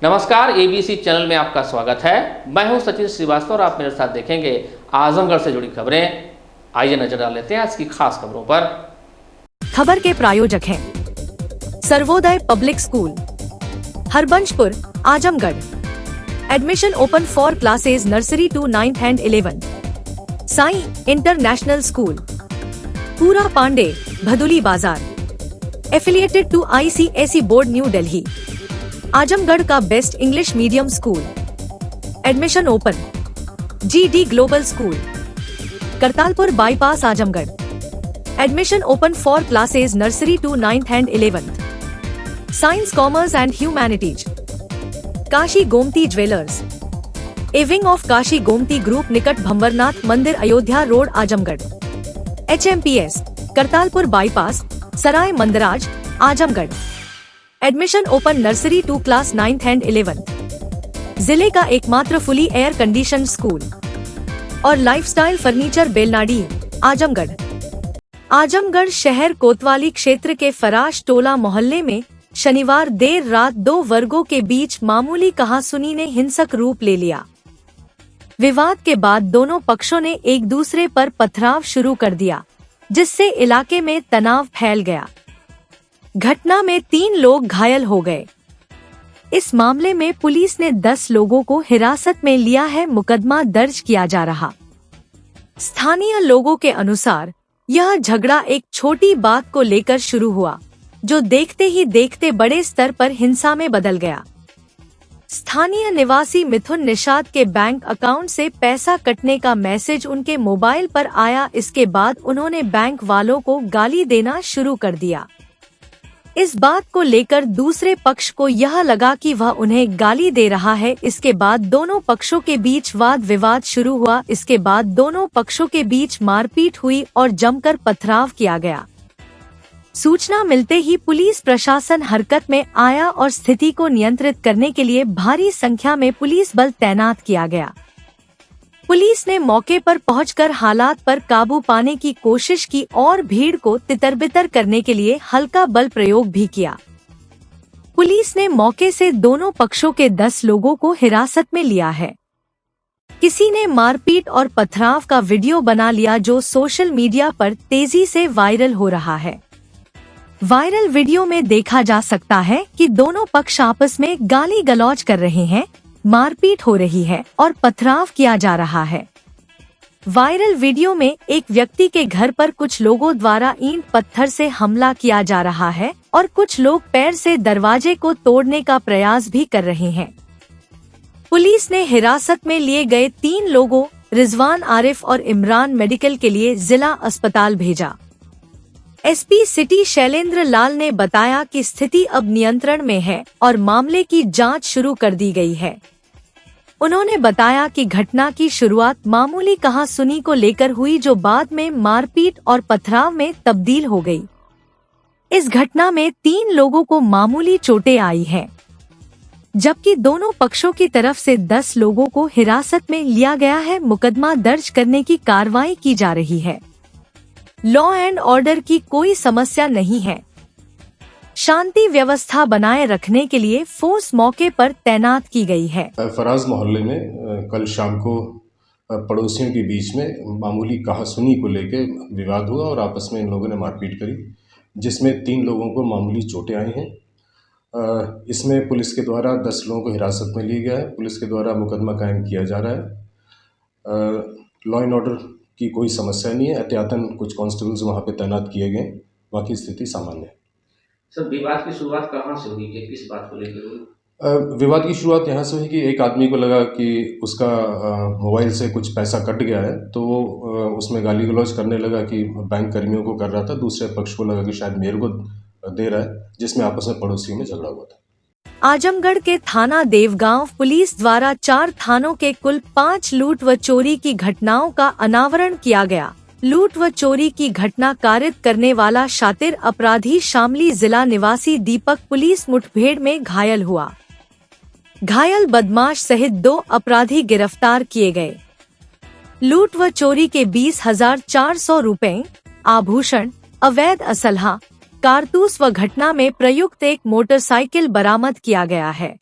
नमस्कार, ABC channel में आपका स्वागत है। मैं हूं सचिन श्रीवास्तव और आप मेरे साथ देखेंगे आजमगढ़ से जुड़ी खबरें। आइए नजर डाल लेते हैं आज की खास खबरों पर। खबर के प्रायोजक हैं Sarvodaya public school, Harbanshpur, Azamgarh. Admission open for classes nursery to 9th and 11th। Sai international school, Pura Pandey, Bhaduli Bazar. Affiliated to ICSE board, new Delhi. Azamgarh का best English medium school. Admission open. GD global school, Kartalpur bypass, Azamgarh. Admission open for classes nursery to 9th and 11th। Science, commerce and humanities. Kashi Gomti jewellers, a wing of Kashi Gomti group, निकट भंवरनाथ मंदिर, Ayodhya road, Azamgarh. HMPS, Kartalpur bypass, Sarai Mandraj, Azamgarh. Admission open nursery to class 9th and 11th। जिले का एकमात्र fully air condition school और lifestyle furniture, Belnadi, Azamgarh. Azamgarh शहर कोतवाली क्षेत्र के फराश टोला मोहल्ले में शनिवार देर रात दो वर्गों के बीच मामूली कहासुनी ने हिंसक रूप ले लिया। विवाद के बाद दोनों पक्षों ने एक दूसरे पर पथराव शुरू कर दिया, जिससे इलाके में तनाव फैल गया। घटना में 3 लोग घायल हो गए। इस मामले में पुलिस ने 10 लोगों को हिरासत में लिया है। मुकदमा दर्ज किया जा रहा। स्थानीय लोगों के अनुसार यह झगड़ा एक छोटी बात को लेकर शुरू हुआ, जो देखते ही देखते बड़े स्तर पर हिंसा में बदल गया। स्थानीय निवासी मिथुन निषाद के बैंक अकाउंट से पैसा कटने का मैसेज उनके मोबाइल पर आया। इसके बाद उन्होंने बैंक वालों को गाली देना शुरू कर दिया। इस बात को लेकर दूसरे पक्ष को यह लगा कि वह उन्हें गाली दे रहा है। इसके बाद दोनों पक्षों के बीच वाद विवाद शुरू हुआ। इसके बाद दोनों पक्षों के बीच मारपीट हुई और जमकर पथराव किया गया। सूचना मिलते ही पुलिस प्रशासन हरकत में आया और स्थिति को नियंत्रित करने के लिए भारी संख्या में पुलिस बल तैनात किया गया। पुलिस ने मौके पर पहुंचकर हालात पर काबू पाने की कोशिश की और भीड़ को तितर-बितर करने के लिए हल्का बल प्रयोग भी किया। पुलिस ने मौके से दोनों पक्षों के 10 लोगों को हिरासत में लिया है। किसी ने मारपीट और पथराव का वीडियो बना लिया, जो सोशल मीडिया पर तेजी से वायरल हो रहा है। वायरल वीडियो में देखा जा सकता है कि दोनों पक्ष आपस में गाली गलौज कर रहे हैं, मारपीट हो रही है और पथराव किया जा रहा है। वायरल वीडियो में एक व्यक्ति के घर पर कुछ लोगों द्वारा ईंट पत्थर से हमला किया जा रहा है और कुछ लोग पैर से दरवाजे को तोड़ने का प्रयास भी कर रहे हैं। पुलिस ने हिरासत में लिए गए 3 लोगों रिजवान आरिफ और इमरान मेडिकल के लिए जिला अस्पताल भेजा। SP सिटी शैलेंद्र लाल ने बताया कि स्थिति अब नियंत्रण में है और मामले की जांच शुरू कर दी गई है। उन्होंने बताया कि घटना की शुरुआत मामूली कहासुनी को लेकर हुई, जो बाद में मारपीट और पथराव में तब्दील हो गई। इस घटना में 3 लोगों को मामूली चोटें आई हैं, जबकि दोनों पक्षों की तरफ से 10 लोगों को हिरासत में लिया गया है। मुकदमा दर्ज करने की कार्रवाई की जा रही है। लॉ एंड ऑर्डर की कोई समस्या नहीं है। शांति व्यवस्था बनाए रखने के लिए फोर्स मौके पर तैनात की गई है। फराज मोहल्ले में कल शाम को पड़ोसियों के बीच में मामूली कहासुनी को लेके विवाद हुआ और आपस में इन लोगों ने मारपीट करी, जिसमें 3 लोगों को मामूली चोटें आई हैं। इसमें पुलिस के द्वारा 10 लोगों को हिरासत में लिया गया है। पुलिस के द्वारा मुकदमा कायम किया जा रहा है। लॉ एंड ऑर्डर की कोई समस्या नहीं है। एहतियातन कुछ कांस्टेबल्स वहाँ पे तैनात किए गए, बाकी स्थिति सामान्य है। सर, विवाद की शुरुआत कहाँ से हुई, किस बात को लेकर हुई? विवाद की शुरुआत यहाँ से हुई कि एक आदमी को लगा कि उसका मोबाइल से कुछ पैसा कट गया है, तो वो उसमें गाली गलौज करने लगा कि बैंक कर्मियों को कर रहा था। दूसरे पक्ष को लगा कि शायद मेरे को दे रहा है, जिसमें आपस में पड़ोसियों में झगड़ा हुआ था। आजमगढ़ के थाना देवगांव पुलिस द्वारा 4 थानों के कुल 5 लूट व चोरी की घटनाओं का अनावरण किया गया। लूट व चोरी की घटना कारित करने वाला शातिर अपराधी शामली जिला निवासी दीपक पुलिस मुठभेड़ में घायल हुआ। घायल बदमाश सहित 2 अपराधी गिरफ्तार किए गए। लूट व चोरी के 20,400 रुपए, आभूषण, अवैध असलहा, कारतूस व घटना में प्रयुक्त एक मोटरसाइकिल बरामद किया गया है।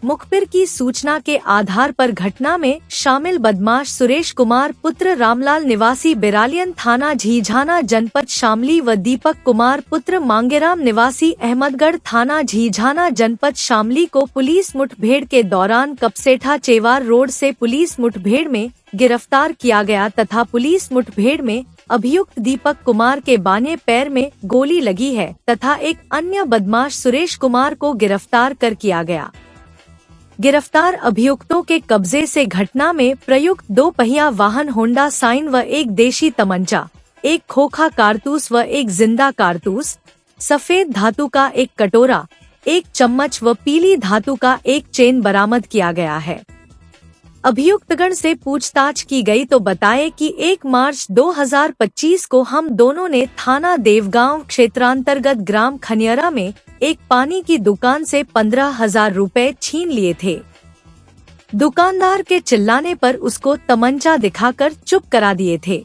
मुखबिर की सूचना के आधार पर घटना में शामिल बदमाश सुरेश कुमार पुत्र रामलाल निवासी बिरालियन थाना झीझाना जनपद शामली व दीपक कुमार पुत्र मांगेराम निवासी अहमदगढ़ थाना झीझाना जनपद शामली को पुलिस मुठभेड़ के दौरान कपसेठा चेवार रोड से पुलिस मुठभेड़ में गिरफ्तार किया गया तथा पुलिस मुठभेड़ में अभियुक्त दीपक कुमार के बाएं पैर में गोली लगी है तथा एक अन्य बदमाश सुरेश कुमार को गिरफ्तार कर किया गया। गिरफ्तार अभियुक्तों के कब्जे से घटना में प्रयुक्त 2 पहिया वाहन होंडा साइन व एक देशी तमंचा, एक खोखा कारतूस व एक जिंदा कारतूस, सफेद धातु का एक कटोरा, एक चम्मच व पीली धातु का एक चेन बरामद किया गया है। अभियुक्तगण से पूछताछ की गई तो बताए कि 1 मार्च 2025 को हम दोनों ने थाना देवगांव क्षेत्रांतर्गत ग्राम खनियरा में एक पानी की दुकान से 15,000 रुपए छीन लिए थे। दुकानदार के चिल्लाने पर उसको तमंचा दिखाकर चुप करा दिए थे।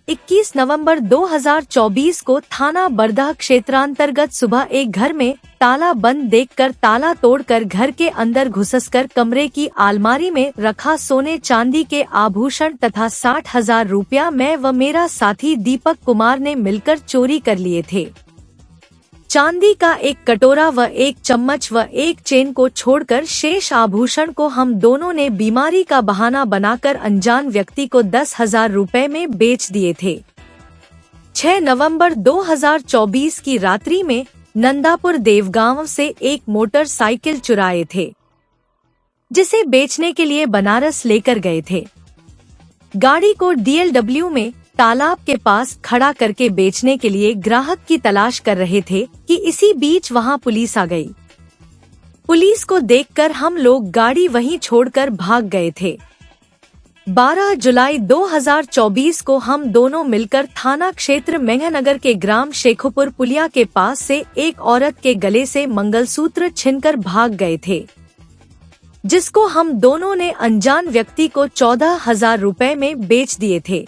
21 नवंबर 2024 को थाना बरदह क्षेत्रांतर्गत सुबह एक घर में ताला बंद देखकर ताला तोड़कर घर के अंदर घुसकर कमरे की अलमारी में रखा सोने चांदी के आभूषण तथा 60,000 रुपया मैं व मेरा साथी दीपक कुमार ने मिलकर चोरी कर लिए थे। चांदी का एक कटोरा व एक चम्मच व एक चेन को छोड़कर शेष आभूषण को हम दोनों ने बीमारी का बहाना बनाकर अनजान व्यक्ति को 10,000 रुपए में बेच दिए थे। 6 नवंबर 2024 की रात्रि में नंदापुर देवगांव से एक मोटरसाइकिल चुराए थे, जिसे बेचने के लिए बनारस लेकर गए थे। गाड़ी को DLW में तालाब के पास खड़ा करके बेचने के लिए ग्राहक की तलाश कर रहे थे कि इसी बीच वहां पुलिस आ गई। पुलिस को देखकर हम लोग गाड़ी वहीं छोड़कर भाग गए थे। 12 जुलाई 2024 को हम दोनों मिलकर थाना क्षेत्र मेघनगर के ग्राम शेखुपुर पुलिया के पास से एक औरत के गले से मंगलसूत्र छीनकर भाग गए थे, जिसको हम दोनों ने अनजान व्यक्ति को 14,000 रुपए में बेच दिए थे।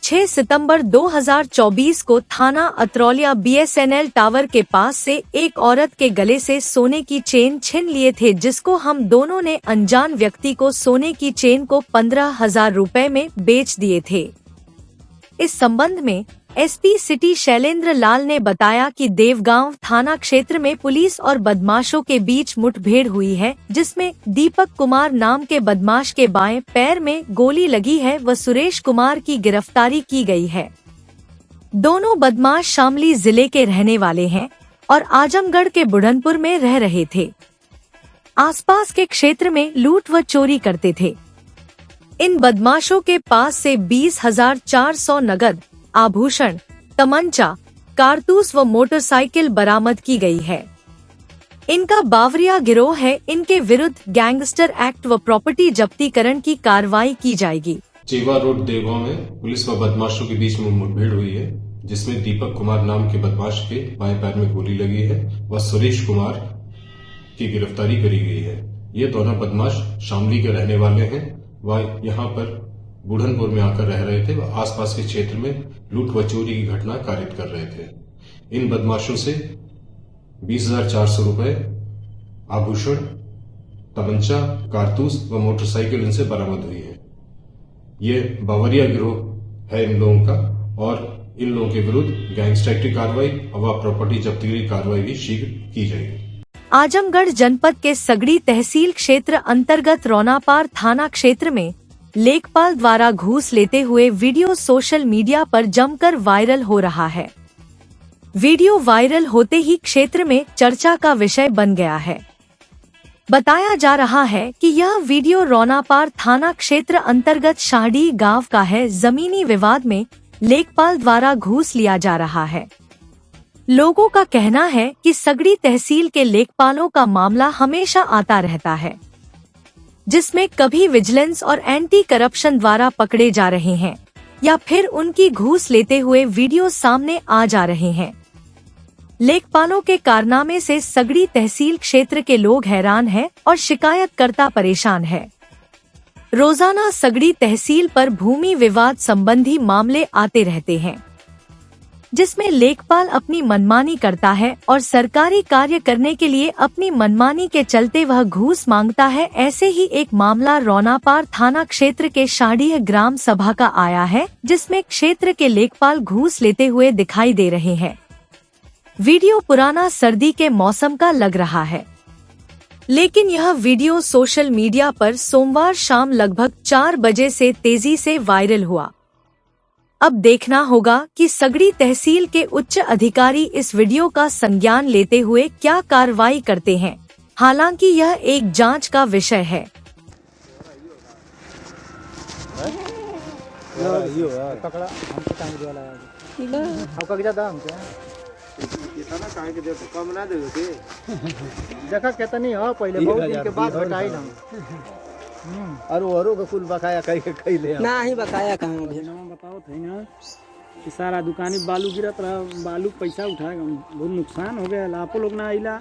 6 सितंबर 2024 को थाना अतरौलिया BSNL टावर के पास से एक औरत के गले से सोने की चेन छीन लिए थे, जिसको हम दोनों ने अनजान व्यक्ति को सोने की चेन को 15,000 रुपए में बेच दिए थे। इस संबंध में SP सिटी शैलेंद्र लाल ने बताया कि देवगांव थाना क्षेत्र में पुलिस और बदमाशों के बीच मुठभेड़ हुई है, जिसमें दीपक कुमार नाम के बदमाश के बाएं पैर में गोली लगी है व सुरेश कुमार की गिरफ्तारी की गई है। दोनों बदमाश शामली जिले के रहने वाले हैं और आजमगढ़ के बुढ़नपुर में रह रहे थे। आसपास के क्षेत्र में लूट व चोरी करते थे। इन बदमाशों के पास से 20,400 नगद, आभूषण, तमंचा, कारतूस व मोटरसाइकिल बरामद की गई है। इनका बावरिया गिरोह है। इनके विरुद्ध गैंगस्टर एक्ट व प्रॉपर्टी जब्तीकरण की कार्रवाई की जाएगी। चेवा रोड देवगांव में पुलिस व बदमाशों के बीच में मुठभेड़ हुई है, जिसमें दीपक कुमार नाम के बदमाश के बाएं पैर में गोली लगी है व सुरेश कुमार की गिरफ्तारी करी गई है। ये दोनों बदमाश शामली के रहने वाले हैं। वह यहाँ पर बुढ़नपुर में आकर रह रहे थे व आसपास के क्षेत्र में लूट व चोरी की घटना कारित कर रहे थे। इन बदमाशों से 20,400 रुपए, आभूषण, तमंचा, कारतूस व मोटरसाइकिल इनसे बरामद हुई है। ये बावरिया गिरोह है इन लोगों का और इन लोगों के विरुद्ध गैंगस्टर एक्ट की कार्रवाई व प्रॉपर्टी जब्ती की कार्रवाई भी शीघ्र की जाएगी। आजमगढ़ जनपद के सगड़ी तहसील क्षेत्र अंतर्गत रौनापार थाना क्षेत्र में लेखपाल द्वारा घूस लेते हुए वीडियो सोशल मीडिया पर जमकर वायरल हो रहा है। वीडियो वायरल होते ही क्षेत्र में चर्चा का विषय बन गया है। बताया जा रहा है कि यह वीडियो रौनापार थाना क्षेत्र अंतर्गत शाहडी गांव का है। जमीनी विवाद में लेखपाल द्वारा घूस लिया जा रहा है। लोगों का कहना है कि सगड़ी तहसील के लेखपालों का मामला हमेशा आता रहता है, जिसमें कभी विजिलेंस और एंटी करप्शन द्वारा पकड़े जा रहे हैं या फिर उनकी घूस लेते हुए वीडियो सामने आ जा रहे हैं। लेखपालों के कारनामे से सगड़ी तहसील क्षेत्र के लोग हैरान हैं और शिकायतकर्ता परेशान है। रोजाना सगड़ी तहसील पर भूमि विवाद संबंधी मामले आते रहते हैं। जिसमें लेखपाल अपनी मनमानी करता है और सरकारी कार्य करने के लिए अपनी मनमानी के चलते वह घूस मांगता है। ऐसे ही एक मामला रौनापार थाना क्षेत्र के शाढ़ीह ग्राम सभा का आया है, जिसमें क्षेत्र के लेखपाल घूस लेते हुए दिखाई दे रहे हैं। वीडियो पुराना सर्दी के मौसम का लग रहा है, लेकिन यह वीडियो सोशल मीडिया पर सोमवार शाम लगभग 4 बजे से तेजी से वायरल हुआ। अब देखना होगा कि सगड़ी तहसील के उच्च अधिकारी इस वीडियो का संज्ञान लेते हुए क्या कार्रवाई करते हैं। हालांकि यह एक जांच का विषय है। देखा कितनी हो पहले बहुत दिन के बाद घटाई ना और का कुल बकाया कई ले ना ही बकाया कहाँ अभी बताओ थे ना कि सारा दुकानी बालू गिरत रहा, बालू पैसा उठाएगा, बहुत नुकसान हो गया। लाखों लोग ना आइला,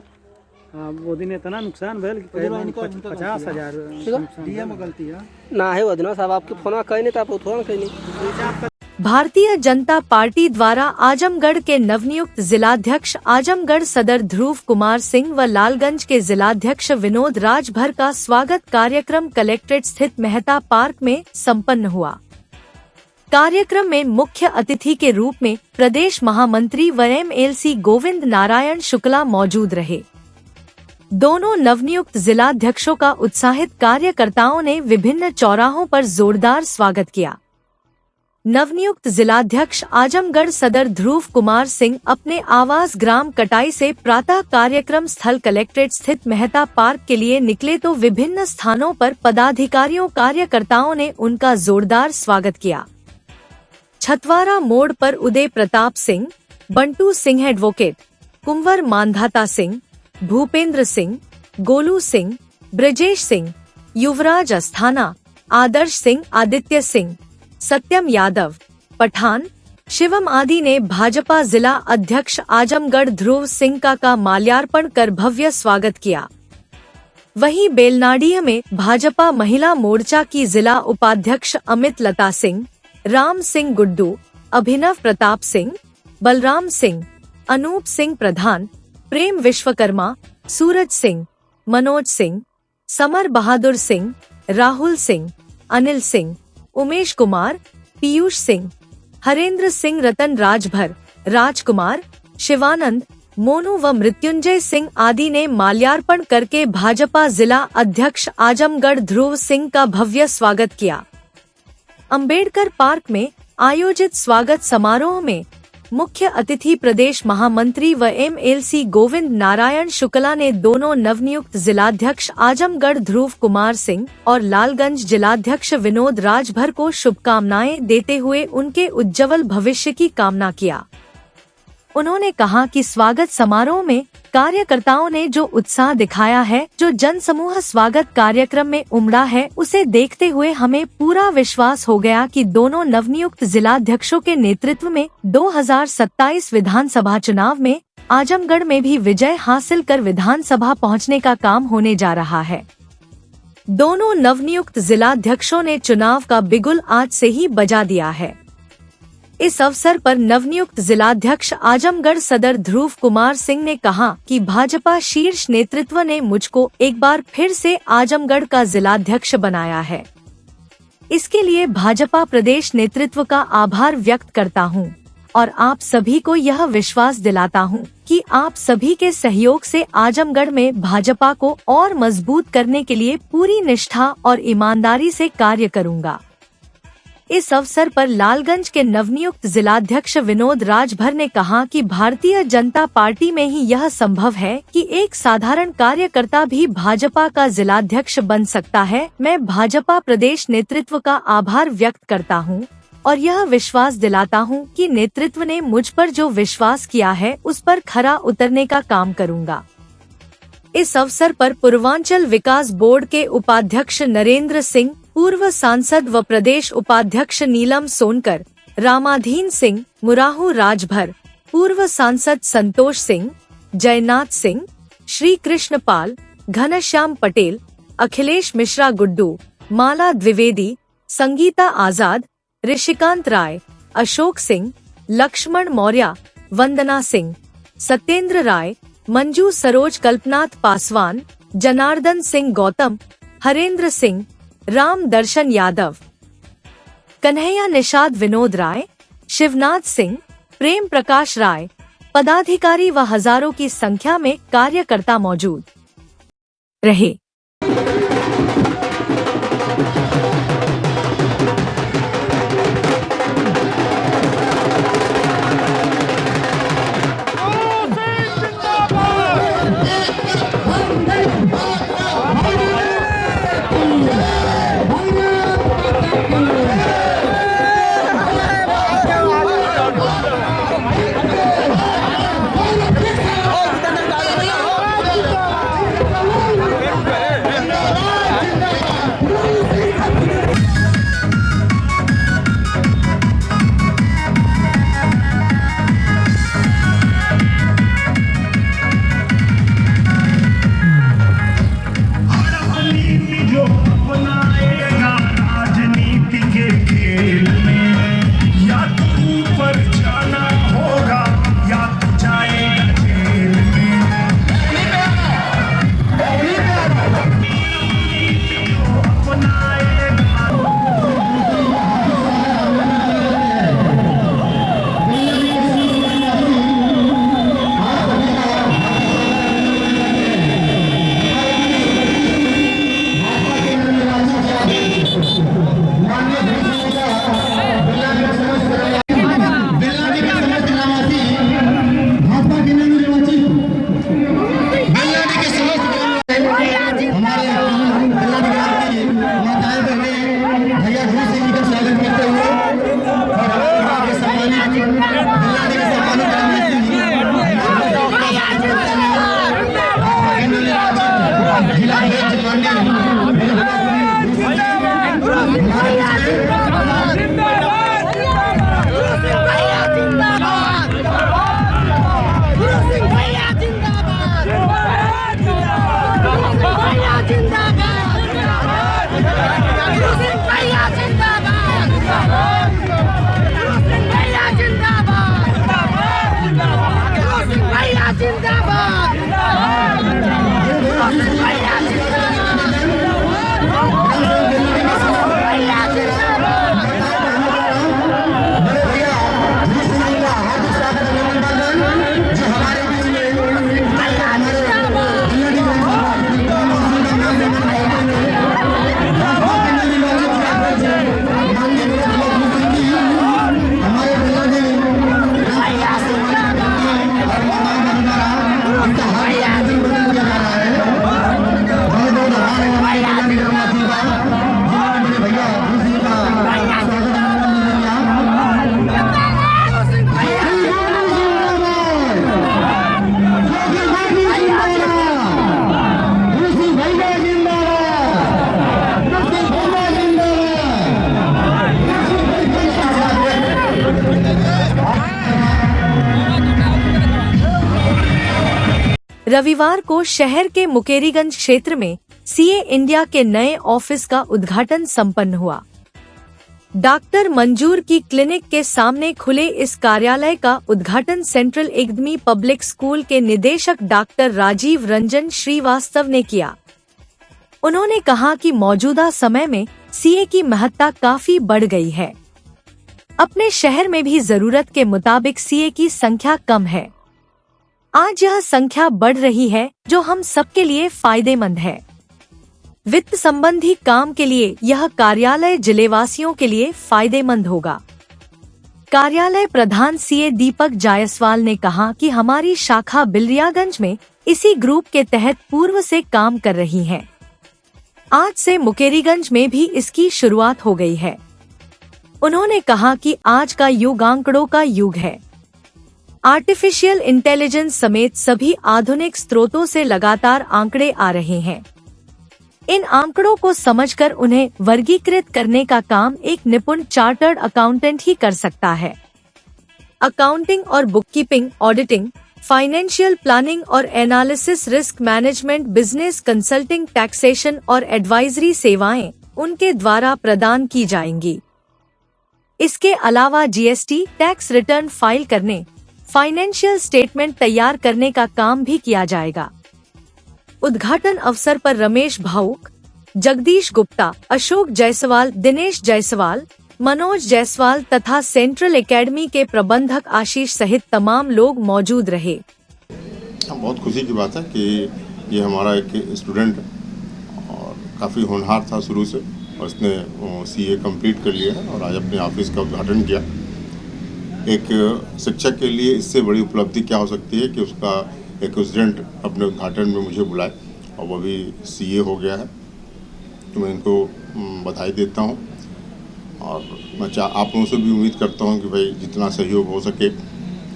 वो दिन इतना नुकसान भेल कि 50,000 डीएम गलती है ना है। वो दिन साहब आपके फोन कहीं नहीं था, आप फोन कहीं नहीं। भारतीय जनता पार्टी द्वारा आजमगढ़ के नवनियुक्त जिलाध्यक्ष आजमगढ़ सदर ध्रुव कुमार सिंह व लालगंज के जिलाध्यक्ष विनोद राजभर का स्वागत कार्यक्रम कलेक्ट्रेट स्थित मेहता पार्क में संपन्न हुआ। कार्यक्रम में मुख्य अतिथि के रूप में प्रदेश महामंत्री व MLC गोविंद नारायण शुक्ला मौजूद रहे। दोनों नवनियुक्त जिलाध्यक्षों का उत्साहित कार्यकर्ताओं ने विभिन्न चौराहों पर जोरदार स्वागत किया। नवनियुक्त जिलाध्यक्ष आजमगढ़ सदर ध्रुव कुमार सिंह अपने आवास ग्राम कटाई से प्रातः कार्यक्रम स्थल कलेक्ट्रेट स्थित मेहता पार्क के लिए निकले तो विभिन्न स्थानों पर पदाधिकारियों कार्यकर्ताओं ने उनका जोरदार स्वागत किया। छतवारा मोड़ पर उदय प्रताप सिंह, बंटू सिंह एडवोकेट, कुंवर मानधाता सिंह, भूपेंद्र सिंह, गोलू सिंह, ब्रजेश सिंह, युवराज अस्थाना, आदर्श सिंह, आदित्य सिंह, सत्यम यादव, पठान, शिवम आदि ने भाजपा जिला अध्यक्ष आजमगढ़ ध्रुव सिंह का माल्यार्पण कर भव्य स्वागत किया। वहीं बेलनाडीह में भाजपा महिला मोर्चा की जिला उपाध्यक्ष अमित लता सिंह, राम सिंह गुड्डू, अभिनव प्रताप सिंह, बलराम सिंह, अनूप सिंह प्रधान, प्रेम विश्वकर्मा, सूरज सिंह, मनोज सिंह, समर बहादुर सिंह, राहुल सिंह, अनिल सिंह, उमेश कुमार, पीयूष सिंह, हरेंद्र सिंह, रतन राजभर, राजकुमार, शिवानंद, मोनू व मृत्युंजय सिंह आदि ने माल्यार्पण करके भाजपा जिला अध्यक्ष आजमगढ़ ध्रुव सिंह का भव्य स्वागत किया। अंबेडकर पार्क में आयोजित स्वागत समारोह में मुख्य अतिथि प्रदेश महामंत्री व MLC गोविंद नारायण शुक्ला ने दोनों नवनियुक्त जिलाध्यक्ष आजमगढ़ ध्रुव कुमार सिंह और लालगंज जिलाध्यक्ष विनोद राजभर को शुभकामनाएं देते हुए उनके उज्जवल भविष्य की कामना किया। उन्होंने कहा कि स्वागत समारोह में कार्यकर्ताओं ने जो उत्साह दिखाया है, जो जनसमूह स्वागत कार्यक्रम में उमड़ा है, उसे देखते हुए हमें पूरा विश्वास हो गया कि दोनों नवनियुक्त जिलाध्यक्षों के नेतृत्व में 2027 विधानसभा चुनाव में आजमगढ़ में भी विजय हासिल कर विधानसभा पहुंचने का काम होने जा रहा है। दोनों नवनियुक्त जिलाध्यक्षों ने चुनाव का बिगुल आज से ही बजा दिया है। इस अवसर पर नवनियुक्त जिलाध्यक्ष आजमगढ़ सदर ध्रुव कुमार सिंह ने कहा कि भाजपा शीर्ष नेतृत्व ने मुझको एक बार फिर से आजमगढ़ का जिलाध्यक्ष बनाया है। इसके लिए भाजपा प्रदेश नेतृत्व का आभार व्यक्त करता हूं और आप सभी को यह विश्वास दिलाता हूं कि आप सभी के सहयोग से आजमगढ़ में भाजपा को और मजबूत करने के लिए पूरी निष्ठा और ईमानदारी से कार्य करूंगा। इस अवसर पर लालगंज के नवनियुक्त जिलाध्यक्ष विनोद राजभर ने कहा कि भारतीय जनता पार्टी में ही यह संभव है कि एक साधारण कार्यकर्ता भी भाजपा का जिलाध्यक्ष बन सकता है। मैं भाजपा प्रदेश नेतृत्व का आभार व्यक्त करता हूं और यह विश्वास दिलाता हूं कि नेतृत्व ने मुझ पर जो विश्वास किया है उस पर खरा उतरने का काम करूंगा। इस अवसर पर पूर्वांचल विकास बोर्ड के उपाध्यक्ष नरेंद्र सिंह, पूर्व सांसद व प्रदेश उपाध्यक्ष नीलम सोनकर, रामाधीन सिंह, मुराहू राजभर, पूर्व सांसद संतोष सिंह, जयनाथ सिंह, श्री कृष्ण पाल, घनश्याम पटेल, अखिलेश मिश्रा गुड्डू, माला द्विवेदी, संगीता आजाद, ऋषिकांत राय, अशोक सिंह, लक्ष्मण मौर्य, वंदना सिंह, सत्येंद्र राय, मंजू सरोज, कल्पनाथ पासवान, जनार्दन सिंह गौतम, हरेंद्र सिंह, राम दर्शन यादव, कन्हैया निषाद, विनोद राय, शिवनाथ सिंह, प्रेम प्रकाश राय, पदाधिकारी व हजारों की संख्या में कार्यकर्ता मौजूद रहे। रविवार को शहर के मुकेरीगंज क्षेत्र में सीए इंडिया के नए ऑफिस का उद्घाटन संपन्न हुआ। डॉक्टर मंजूर की क्लिनिक के सामने खुले इस कार्यालय का उद्घाटन सेंट्रल एकेडमी पब्लिक स्कूल के निदेशक डॉक्टर राजीव रंजन श्रीवास्तव ने किया। उन्होंने कहा कि मौजूदा समय में सीए की महत्ता काफी बढ़ गई है। अपने शहर में भी जरूरत के मुताबिक सीए की संख्या कम है। आज यह संख्या बढ़ रही है, जो हम सबके लिए फायदेमंद है। वित्त संबंधी काम के लिए यह कार्यालय जिलेवासियों के लिए फायदेमंद होगा। कार्यालय प्रधान सीए दीपक जायसवाल ने कहा कि हमारी शाखा बिलरियागंज में इसी ग्रुप के तहत पूर्व से काम कर रही है। आज से मुकेरीगंज में भी इसकी शुरुआत हो गई है। उन्होंने कहा कि आज का युग आंकड़ों का युग है। आर्टिफिशियल इंटेलिजेंस समेत सभी आधुनिक स्रोतों से लगातार आंकड़े आ रहे हैं। इन आंकड़ों को समझकर उन्हें वर्गीकृत करने का काम एक निपुण चार्टर्ड अकाउंटेंट ही कर सकता है। अकाउंटिंग और बुककीपिंग, ऑडिटिंग, फाइनेंशियल प्लानिंग और analysis, risk management, business consulting, taxation और एडवाइजरी सेवाएं उनके द्वारा प्रदान की जाएंगी। इसके अलावा जीएसटी टैक्स रिटर्न फाइल करने, फाइनेंशियल स्टेटमेंट तैयार करने का काम भी किया जाएगा। उद्घाटन अवसर पर रमेश भाऊक, जगदीश गुप्ता, अशोक जायसवाल, दिनेश जायसवाल, मनोज जायसवाल तथा सेंट्रल एकेडमी के प्रबंधक आशीष सहित तमाम लोग मौजूद रहे। बहुत खुशी की बात है कि ये हमारा एक स्टूडेंट और काफ़ी होनहार था शुरू से, और इसने सीए कंप्लीट कर लिया है और आज अपने ऑफिस का उद्घाटन किया। एक शिक्षक के लिए इससे बड़ी उपलब्धि क्या हो सकती है कि उसका एक स्टूडेंट अपने उद्घाटन में मुझे बुलाए, और वो भी सीए हो गया है। तो मैं इनको बधाई देता हूँ, और मैं आप लोगों से भी उम्मीद करता हूँ कि भाई जितना सहयोग हो सके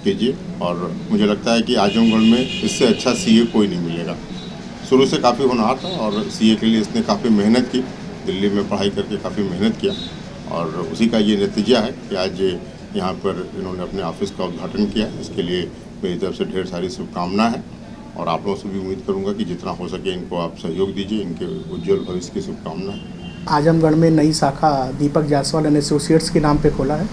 कीजिए। और मुझे लगता है कि आजमगढ़ में इससे अच्छा सीए कोई नहीं मिलेगा। शुरू से काफ़ी होनहार था और सीए के लिए इसने काफ़ी मेहनत की, दिल्ली में पढ़ाई करके काफ़ी मेहनत किया, और उसी का ये नतीजा है कि आज यहाँ पर इन्होंने अपने ऑफिस का उद्घाटन किया। इसके लिए मेरी तरफ से ढेर सारी शुभकामनाएं हैं, और आप लोगों से भी उम्मीद करूँगा कि जितना हो सके इनको आप सहयोग दीजिए। इनके उज्जवल भविष्य की शुभकामनाएं। आजमगढ़ में नई शाखा दीपक जायसवाल एंड एसोसिएट्स के नाम पे खोला है।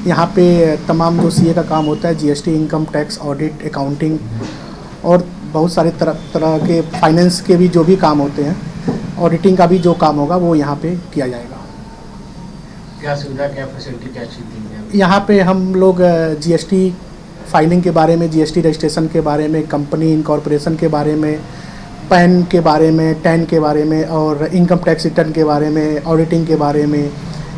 यहाँ पे तमाम जो सीए का काम होता है, GST, income tax, audit, accounting और बहुत सारे तरह के फाइनेंस के भी जो भी काम होते हैं, ऑडिटिंग का भी जो काम होगा वो यहाँ पे किया जाएगा। क्या सुविधा, क्या फैसिलिटी, क्या चीज़ देंगे यहाँ पे? हम लोग जीएसटी फाइलिंग के बारे में, जीएसटी रजिस्ट्रेशन के बारे में, कंपनी इनकॉर्पोरेशन के बारे में, पैन के बारे में, टैन के बारे में, और इनकम टैक्स रिटर्न के बारे में, ऑडिटिंग के बारे में,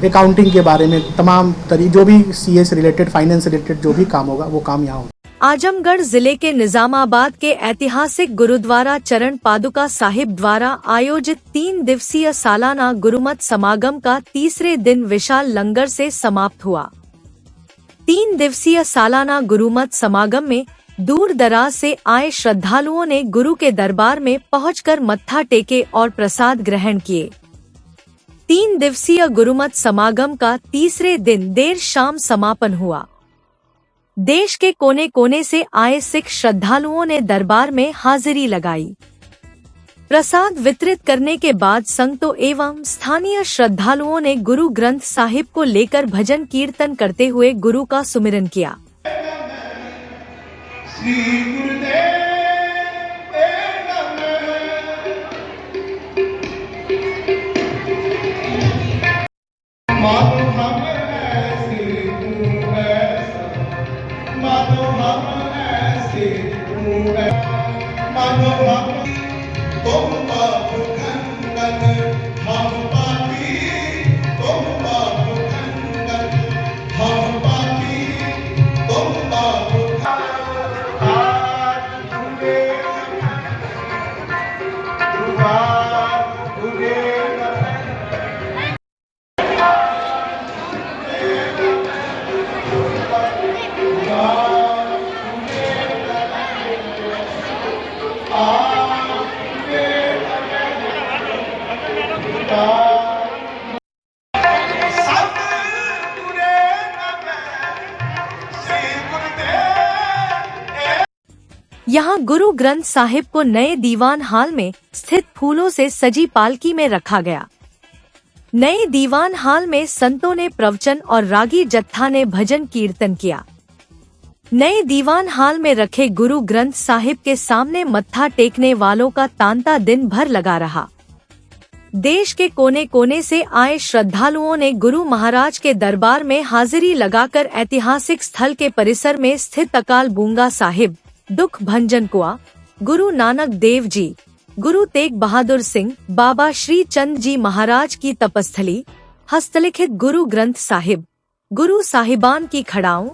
अकाउंटिंग के बारे में, तमाम जो भी सीए से रिलेटेड, फाइनेंस से रिलेटेड जो भी काम होगा वो काम यहाँ होगा। आजमगढ़ जिले के निजामाबाद के ऐतिहासिक गुरुद्वारा चरण पादुका साहिब द्वारा आयोजित 3 दिवसीय सालाना गुरुमत समागम का तीसरे दिन विशाल लंगर से समाप्त हुआ। 3 दिवसीय सालाना गुरुमत समागम में दूर दराज से आए श्रद्धालुओं ने गुरु के दरबार में पहुंचकर मत्था टेके और प्रसाद ग्रहण किए। 3 दिवसीय गुरुमत समागम का तीसरे दिन देर शाम समापन हुआ। देश के कोने कोने से आए सिख श्रद्धालुओं ने दरबार में हाजिरी लगाई। प्रसाद वितरित करने के बाद संतों एवं स्थानीय श्रद्धालुओं ने गुरु ग्रंथ साहिब को लेकर भजन कीर्तन करते हुए गुरु का सुमिरन किया। यहाँ गुरु ग्रंथ साहिब को नए दीवान हाल में स्थित फूलों से सजी पालकी में रखा गया। नए दीवान हाल में संतों ने प्रवचन और रागी जत्था ने भजन कीर्तन किया। नए दीवान हाल में रखे गुरु ग्रंथ साहिब के सामने मत्था टेकने वालों का तांता दिन भर लगा रहा। देश के कोने कोने से आए श्रद्धालुओं ने गुरु महाराज के दरबार में हाजिरी लगाकर ऐतिहासिक स्थल के परिसर में स्थित अकाल बूंगा साहिब, दुख भंजन कुआ, गुरु नानक देव जी, गुरु तेग बहादुर सिंह, बाबा श्री चंद जी महाराज की तपस्थली, हस्तलिखित गुरु ग्रंथ साहिब, गुरु साहिबान की खड़ाओं,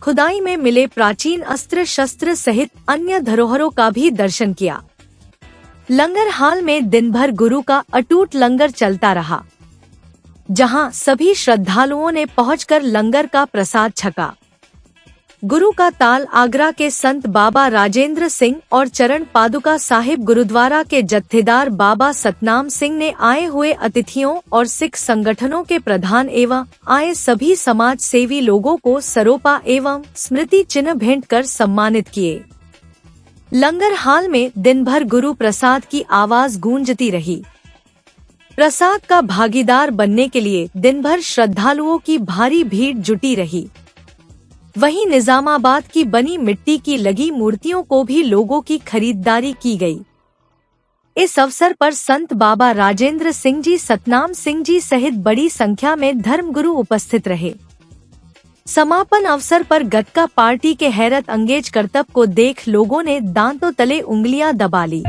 खुदाई में मिले प्राचीन अस्त्र शस्त्र सहित अन्य धरोहरों का भी दर्शन किया। लंगर हाल में दिन भर गुरु का अटूट लंगर चलता रहा, जहां सभी श्रद्धालुओं ने पहुंचकर लंगर का प्रसाद छका। गुरु का ताल आगरा के संत बाबा राजेंद्र सिंह और चरण पादुका साहिब गुरुद्वारा के जत्थेदार बाबा सतनाम सिंह ने आए हुए अतिथियों और सिख संगठनों के प्रधान एवं आए सभी समाज सेवी लोगों को सरोपा एवं स्मृति चिन्ह भेंट कर सम्मानित किए। लंगर हाल में दिन भर गुरु प्रसाद की आवाज गूंजती रही। प्रसाद का भागीदार बनने के लिए दिन भर श्रद्धालुओं की भारी भीड़ जुटी रही। वहीं निजामाबाद की बनी मिट्टी की लगी मूर्तियों को भी लोगों की खरीदारी की गई। इस अवसर पर संत बाबा राजेंद्र सिंह जी, सतनाम सिंह जी सहित बड़ी संख्या में धर्मगुरु उपस्थित रहे। समापन अवसर पर गतका पार्टी के हैरत अंगेज करतब को देख लोगों ने दांतों तले उंगलियां दबा ली।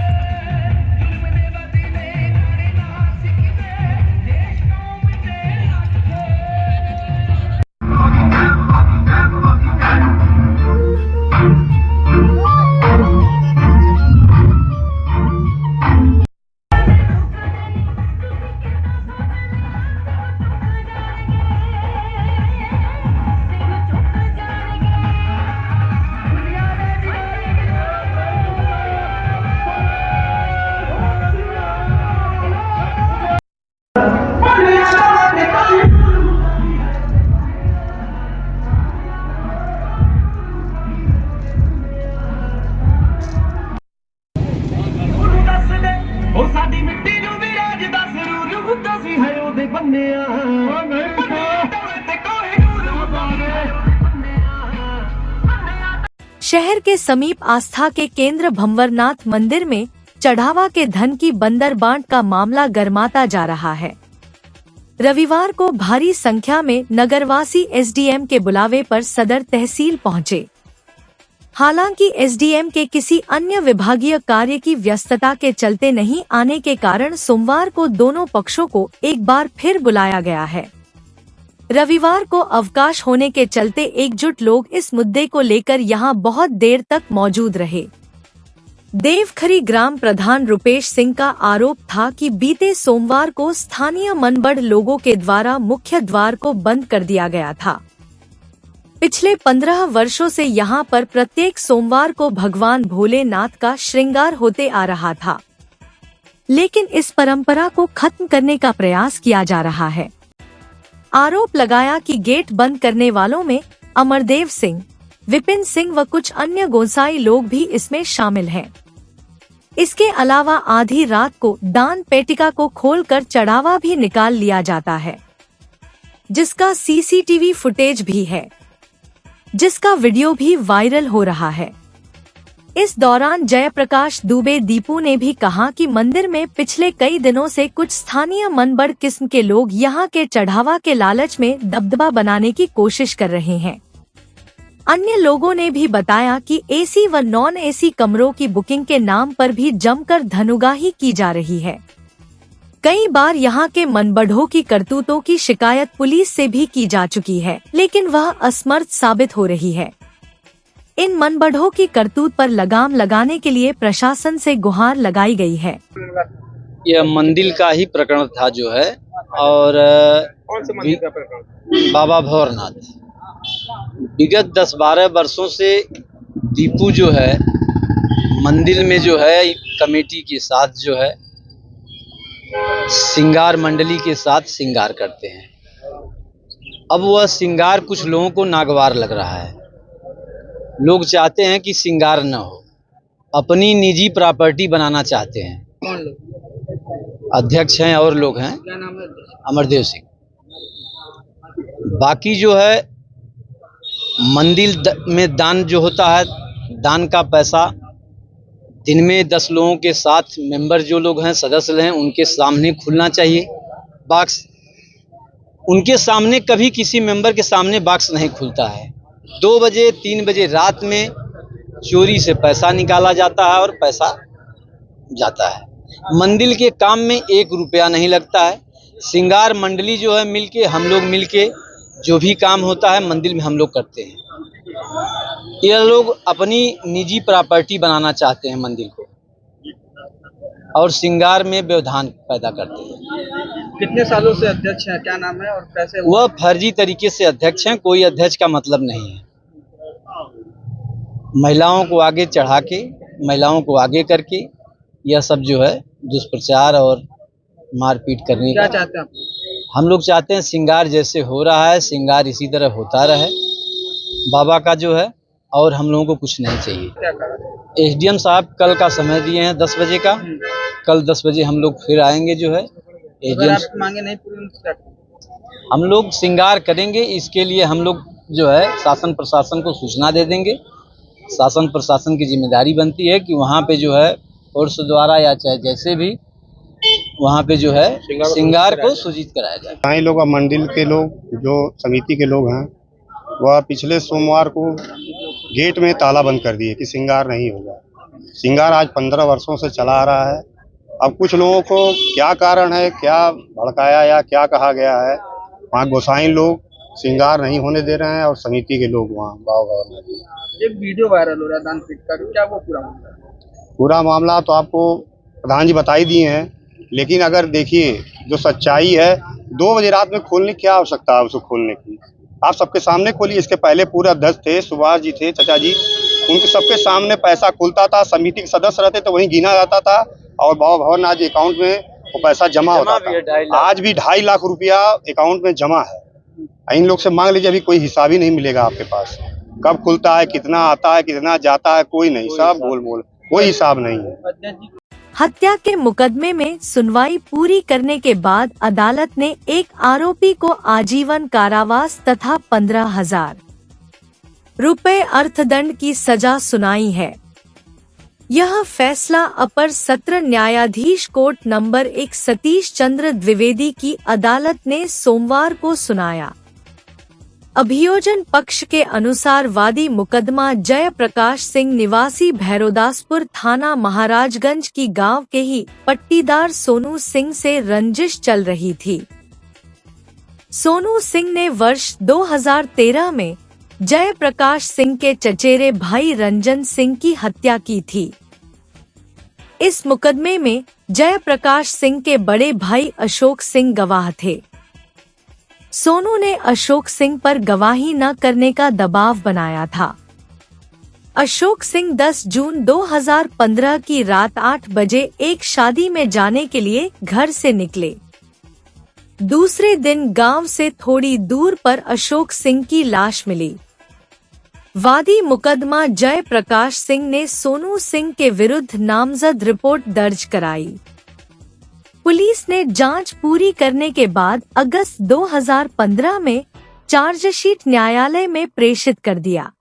शहर के समीप आस्था के केंद्र भंवरनाथ मंदिर में चढ़ावा के धन की बंदर बांट का मामला गरमाता जा रहा है। रविवार को भारी संख्या में नगरवासी एसडीएम के बुलावे पर सदर तहसील पहुंचे। हालांकि एसडीएम के किसी अन्य विभागीय कार्य की व्यस्तता के चलते नहीं आने के कारण सोमवार को दोनों पक्षों को एक बार फिर बुलाया गया है। रविवार को अवकाश होने के चलते एकजुट लोग इस मुद्दे को लेकर यहां बहुत देर तक मौजूद रहे। देवखरी ग्राम प्रधान रुपेश सिंह का आरोप था कि बीते सोमवार को स्थानीय मनबड़ लोगों के द्वारा मुख्य द्वार को बंद कर दिया गया था। पिछले 15 वर्षों से यहां पर प्रत्येक सोमवार को भगवान भोलेनाथ का श्रृंगार होते आ रहा था, लेकिन इस परंपरा को खत्म करने का प्रयास किया जा रहा है। आरोप लगाया कि गेट बंद करने वालों में अमरदेव सिंह, विपिन सिंह व कुछ अन्य गोसाई लोग भी इसमें शामिल हैं। इसके अलावा आधी रात को दान पेटिका को खोलकर चढ़ावा भी निकाल लिया जाता है, जिसका सीसीटीवी फुटेज भी है, जिसका वीडियो भी वायरल हो रहा है। इस दौरान जयप्रकाश दुबे दीपू ने भी कहा कि मंदिर में पिछले कई दिनों से कुछ स्थानीय मनबड़ किस्म के लोग यहां के चढ़ावा के लालच में दबदबा बनाने की कोशिश कर रहे हैं। अन्य लोगों ने भी बताया कि एसी व नॉन एसी कमरों की बुकिंग के नाम पर भी जमकर धनुगाही की जा रही है। कई बार यहां के मनबड़ों की करतूतों की शिकायत पुलिस से भी की जा चुकी है, लेकिन वह असमर्थ साबित हो रही है। इन मनबड़ों की करतूत पर लगाम लगाने के लिए प्रशासन से गुहार लगाई गई है। यह मंदिर का ही प्रकरण था जो है, और कौन से मंदिर का प्रकरण? बाबा भंवरनाथ। विगत 10-12 वर्षों से दीपू जो है मंदिर में जो है कमेटी के साथ जो है श्रृंगार मंडली के साथ श्रृंगार करते हैं। अब वह श्रृंगार कुछ लोगों को नागवार लग रहा है। लोग चाहते हैं कि श्रृंगार न हो, अपनी निजी प्रॉपर्टी बनाना चाहते हैं। कौन लोग? अध्यक्ष हैं और लोग हैं। क्या नाम है? अमरदेव सिंह। बाकी जो है मंदिर में दान जो होता है, दान का पैसा दिन में 10 लोगों के साथ मेंबर जो लोग हैं, सदस्य हैं, उनके सामने खुलना चाहिए बॉक्स। उनके सामने कभी किसी मेंबर के सामने बॉक्स नहीं खुलता है। 2 बजे 3 बजे रात में चोरी से पैसा निकाला जाता है और पैसा जाता है। मंदिर के काम में 1 रुपया नहीं लगता है। श्रृंगार मंडली जो है मिलके, हम लोग मिलके जो भी काम होता है मंदिर में हम लोग करते हैं। ये लोग अपनी निजी प्रॉपर्टी बनाना चाहते हैं मंदिर को, और श्रृंगार में व्यवधान पैदा करते हैं। कितने सालों से अध्यक्ष हैं? क्या नाम है और कैसे? वह फर्जी तरीके से अध्यक्ष हैं। कोई अध्यक्ष का मतलब नहीं है। महिलाओं को आगे चढ़ा के, महिलाओं को आगे करके यह सब जो है दुष्प्रचार और मारपीट करने क्या का। चाहते हैं आप? हम लोग चाहते हैं श्रृंगार जैसे हो रहा है, श्रृंगार इसी तरह होता रहे बाबा का जो है, और हम लोगों को कुछ नहीं चाहिए। क्या करें? एसडीएम साहब कल का समय दिए हैं 10 बजे का। कल 10 बजे हम लोग फिर आएंगे जो है एजेंट्स मांगे नहीं पूरी, हम लोग श्रृंगार करेंगे। इसके लिए हम लोग जो है शासन प्रशासन को सूचना दे देंगे। शासन प्रशासन की जिम्मेदारी बनती है कि वहाँ पे जो है फोर्स द्वारा या चाहे जैसे भी वहाँ पे जो है श्रृंगार को सूचित कराया जाए। यहाँ लोग मंदिर के लोग जो समिति के लोग हैं वह पिछले सोमवार को गेट में ताला बंद कर दिए कि श्रृंगार नहीं होगा। श्रृंगार आज 15 वर्षों से चला आ रहा है। अब कुछ लोगों को क्या कारण है, क्या भड़काया या क्या कहा गया है, वहाँ गोसाई लोग श्रृंगार नहीं होने दे रहे हैं और समिति के लोग वहाँ भाव एक वीडियो वायरल हो रहा है दानपीठ का, क्या वो पूरा मामला है? पूरा मामला तो आपको प्रधान जी बता ही दिए हैं, लेकिन अगर देखिए जो सच्चाई है 2 बजे रात में खोलने की क्या आवश्यकता है उसको खोलने की। आप सबके सामने खोलिए। इसके पहले पूरे अध्यक्ष थे, सुभाष जी थे, चाचा जी, उनके सबके सामने पैसा खुलता था। समिति के सदस्य रहते तो वहीं गिना जाता था और बाबा भवरनाथ जी अकाउंट में वो पैसा जमा होता था। आज भी 2.5 लाख रुपया अकाउंट में जमा है। इन लोग से मांग लीजिए, अभी कोई हिसाब ही नहीं मिलेगा आपके पास। कब खुलता है, कितना आता है, कितना जाता है, कोई नहीं, सब बोल कोई हिसाब नहीं है। हत्या के मुकदमे में सुनवाई पूरी करने के बाद अदालत ने एक आरोपी को आजीवन कारावास तथा 15,000 रुपए अर्थदंड की सजा सुनाई है। यह फैसला अपर सत्र न्यायाधीश कोर्ट नंबर 1 सतीश चंद्र द्विवेदी की अदालत ने सोमवार को सुनाया। अभियोजन पक्ष के अनुसार वादी मुकदमा जय प्रकाश सिंह निवासी भैरोदासपुर थाना महाराजगंज की गांव के ही पट्टीदार सोनू सिंह से रंजिश चल रही थी। सोनू सिंह ने वर्ष 2013 में जय प्रकाश सिंह के चचेरे भाई रंजन सिंह की हत्या की थी। इस मुकदमे में जय प्रकाश सिंह के बड़े भाई अशोक सिंह गवाह थे। सोनू ने अशोक सिंह पर गवाही न करने का दबाव बनाया था। अशोक सिंह 10 जून 2015 की रात 8 बजे एक शादी में जाने के लिए घर से निकले। दूसरे दिन गांव से थोड़ी दूर पर अशोक सिंह की लाश मिली। वादी मुकदमा जय प्रकाश सिंह ने सोनू सिंह के विरुद्ध नामजद रिपोर्ट दर्ज कराई। पुलिस ने जांच पूरी करने के बाद अगस्त 2015 में चार्जशीट न्यायालय में प्रेषित कर दिया।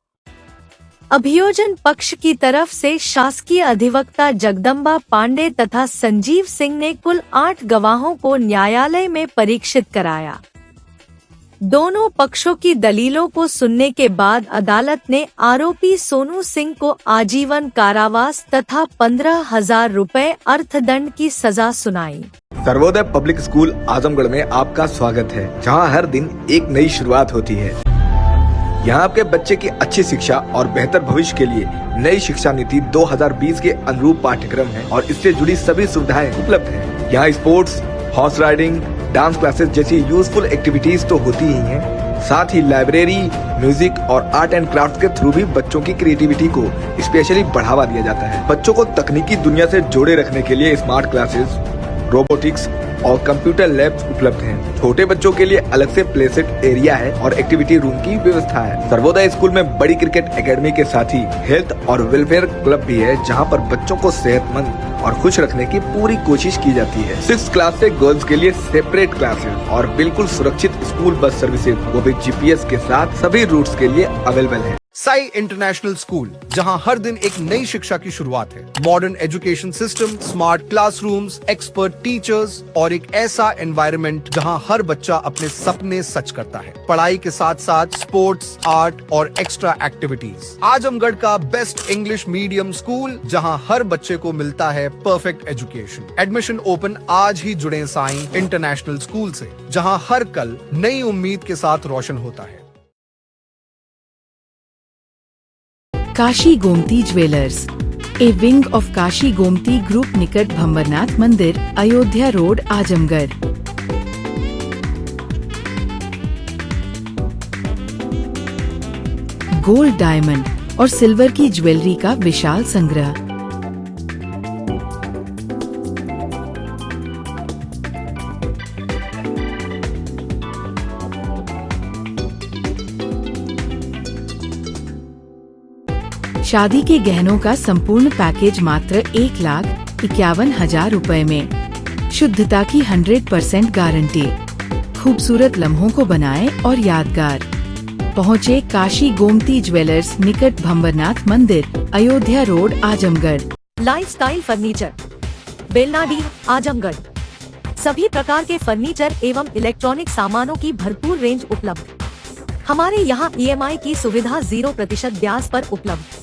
अभियोजन पक्ष की तरफ से शासकीय अधिवक्ता जगदम्बा पांडे तथा संजीव सिंह ने कुल 8 गवाहों को न्यायालय में परीक्षित कराया। दोनों पक्षों की दलीलों को सुनने के बाद अदालत ने आरोपी सोनू सिंह को आजीवन कारावास तथा 15,000 रुपए अर्थदंड की सजा सुनाई। सर्वोदय पब्लिक स्कूल आजमगढ़ में आपका स्वागत है, जहां हर दिन एक नई शुरुआत होती है। यहां आपके बच्चे की अच्छी शिक्षा और बेहतर भविष्य के लिए नई शिक्षा नीति 2020 के अनुरूप पाठ्यक्रम है और इससे जुड़ी सभी सुविधाएं उपलब्ध हैं। यहाँ sports, horse riding, dance classes जैसी यूजफुल एक्टिविटीज तो होती ही हैं, साथ ही लाइब्रेरी, म्यूजिक और आर्ट एंड क्राफ्ट के थ्रू भी बच्चों की क्रिएटिविटी को स्पेशली बढ़ावा दिया जाता है। बच्चों को तकनीकी दुनिया से जोड़े रखने के लिए स्मार्ट क्लासेस, रोबोटिक्स और कंप्यूटर लैब्स उपलब्ध हैं। छोटे बच्चों के लिए अलग से प्ले सेट एरिया है और एक्टिविटी रूम की व्यवस्था है। सर्वोदय स्कूल में बड़ी क्रिकेट एकेडमी के साथ ही हेल्थ और वेलफेयर क्लब भी है, जहां पर बच्चों को सेहतमंद और खुश रखने की पूरी कोशिश की जाती है। 6th क्लास से गर्ल्स के लिए सेपरेट क्लासेस और बिल्कुल सुरक्षित स्कूल बस सर्विसेज, वो भी GPS के साथ सभी रूट्स के लिए अवेलेबल है। साई इंटरनेशनल स्कूल, जहां हर दिन एक नई शिक्षा की शुरुआत है। Modern education system, smart classrooms, expert teachers और एक ऐसा एनवायरनमेंट जहां हर बच्चा अपने सपने सच करता है। पढ़ाई के साथ साथ स्पोर्ट्स, आर्ट और एक्स्ट्रा एक्टिविटीज। आजमगढ़ का बेस्ट इंग्लिश मीडियम स्कूल, जहां हर बच्चे को मिलता है परफेक्ट एजुकेशन। एडमिशन ओपन आज ही जुड़े साई इंटरनेशनल स्कूल से, जहां हर कल नई उम्मीद के साथ रोशन होता है। Kashi Gomti jewellers, a wing of Kashi Gomti group, निकट भंवरनाथ मंदिर, Ayodhya road, Azamgarh. Gold, diamond और सिल्वर की ज्वेलरी का विशाल संग्रह। शादी के गहनों का संपूर्ण पैकेज मात्र 1,51,000 रुपए में। शुद्धता की 100% गारंटी। खूबसूरत लम्हों को बनाएं और यादगार। पहुँचे काशी गोमती ज्वेलर्स निकट भंवरनाथ मंदिर, Ayodhya road, Azamgarh. Lifestyle furniture, Belnadi, Azamgarh. सभी प्रकार के फर्नीचर एवं इलेक्ट्रॉनिक सामानों की भरपूर रेंज उपलब्ध। हमारे यहाँ EMI की सुविधा 0% ब्याज पर उपलब्ध।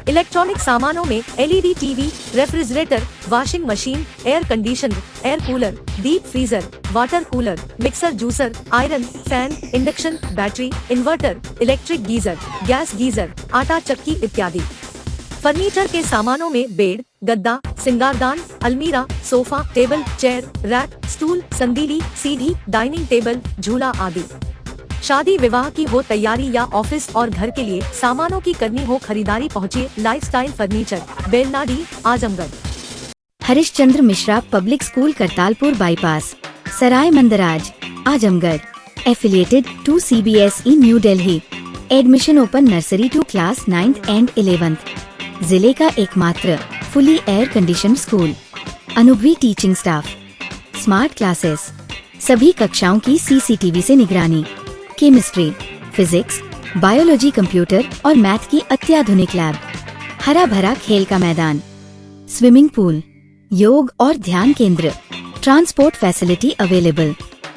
इलेक्ट्रॉनिक सामानों में LED TV, refrigerator, washing machine, air conditioner, air cooler, deep freezer, water cooler, mixer juicer, iron, fan, induction, battery, inverter, electric geyser, gas geyser, आटा चक्की इत्यादि। फर्नीचर के सामानों में बेड, गद्दा, सिंगारदान, अलमीरा, sofa, table, chair, rack, stool, संदीली, सीढ़ी, डाइनिंग टेबल, झूला आदि। शादी विवाह की हो तैयारी या ऑफिस और घर के लिए सामानों की करनी हो खरीदारी, पहुँचिए lifestyle furniture, Belnadi, Azamgarh. Harishchandra Mishra public school Kartalpur bypass, Sarai Mandraj, Azamgarh. Affiliated to CBSE new Delhi. Admission open nursery to class 9th and 11th। जिले का एकमात्र फुली एयर कंडीशन स्कूल। अनुभवी टीचिंग स्टाफ। Smart classes. सभी कक्षाओं की CCTV से निगरानी। केमिस्ट्री, फिजिक्स, बायोलॉजी, कंप्यूटर और मैथ की अत्याधुनिक लैब। हरा भरा खेल का मैदान, स्विमिंग पूल, योग और ध्यान केंद्र। Transport facility available.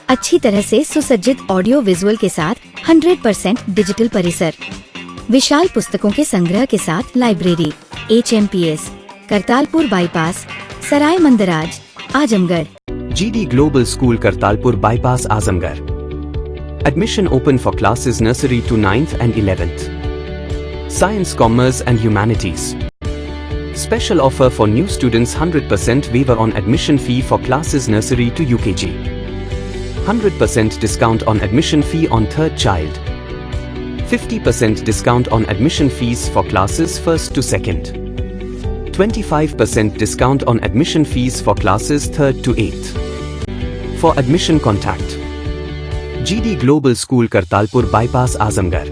अच्छी तरह से सुसज्जित ऑडियो विजुअल के साथ 100% डिजिटल परिसर। विशाल पुस्तकों के संग्रह के साथ library. HMPS, Kartalpur bypass, Sarai Mandraj, Azamgarh. GD Global School Kartalpur bypass, Azamgarh. Admission open for classes nursery to 9th and 11th. Science, Commerce and Humanities. Special offer for new students: 100% waiver on admission fee for classes nursery to UKG. 100% discount on admission fee on third child. 50% discount on admission fees for classes 1st to 2nd. 25% discount on admission fees for classes 3rd to 8th. For admission contact GD Global School Kartalpur bypass, Azamgarh.